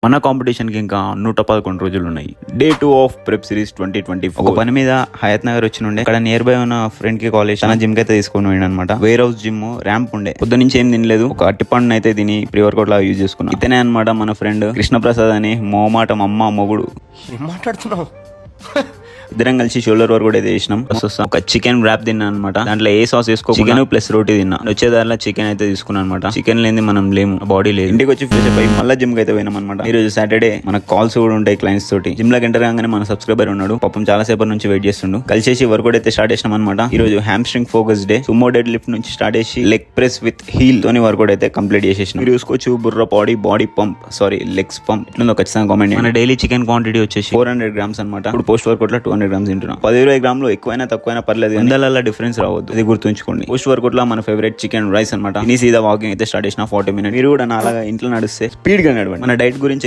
మన కాంపిటీషన్ కి ఇంకా 111 రోజులు ఉన్నాయి. Day 2 of prep series 2024. ఒక పని మీద హయత్ నగర్ వచ్చి ఉండే అక్కడ నియర్ బై ఉన్న ఫ్రెండ్ కి కాలేజ్ తన జిమ్ కి అయితే తీసుకొని పోయిండు అనమాట. వేర్ హౌస్ జిమ్ ర్యాంప్ ఉండే. పొద్దు నుంచి ఏం తినలేదు, ఒక అట్టిపండు అయితే తిని ప్రీ వర్కౌట్ లా యూజ్ చేసుకున్నాం. ఇతనే అనమాట మన ఫ్రెండ్ కృష్ణప్రసాద్ అని, మోమాటం అమ్మ మొగుడు. ఏం మాట్లాడుతున్నావు? ఇద్దరం కలిసి షోల్డర్ వర్క్ కూడా అయితే చేసినాం. ఒక చికెన్ ర్యాప్ తిన్నా అనమాట. దాంట్లో ఏ సాస్ వేసుకో, చికెన్ ప్లస్ రోటీ తిన్నా. వచ్చే దారిలో చికెన్ అయితే తీసుకున్నాను అనమాట. చికెన్ లేని మనం లేము, బాడీ లేదు. ఇంటికి వచ్చి ఫ్రెష్ అయ్యి మళ్ళీ జిమ్ కి అయితే పోయినాం అనమాట. ఈ రోజు సాటర్డే మనకు కాల్స్ కూడా ఉంటాయి క్లయింట్స్ తోటి. జిమ్ లోకి ఎంటర్ కాగానే మన సబ్స్క్రైబర్ ఉన్నాడు, పాపం చాలా సేపటి నుంచి వెయిట్ చేస్తుండు. కలిసేసి వర్కౌట్ అయితే స్టార్ట్ చేసినాం అనమాట. ఈ రోజు hamstring focus day. Sumo dead lift నుంచి స్టార్ట్ చేసి లెగ్ ప్రెస్ విత్ హీల్ తోని వర్కౌట్ అయితే కంప్లీట్ చేసేసినాం. మీరు చూసుకోవచ్చు బుర్ర body pump, sorry legs pump ఇట్లా ఖచ్చితంగా కామెంట్. మన డైలీ చికెన్ క్వాంటిటీ వచ్చేసి 400 grams అనమాట. ఇప్పుడు పోస్ట్ వర్కౌట్ లో 200 grams తింటున్నాం. 10-20 గ్రాములు ఎక్కువైనా తక్కువైనా పర్లేదు, వందల డిఫరెన్స్ రావద్దు, ఇది గుర్తుంచుకోండి. పోస్ట్ వర్కౌట్ లో మన ఫేవరెట్ చికెన్ రైస్ అనమాట. సీదా వాకింగ్ అయితే స్టార్ట్ చేసిన 40 minutes. మీరు కూడా నా అలాగా ఇంట్లో నడిస్తే స్పీడ్ గా నడవండి. మన డైట్ గురించి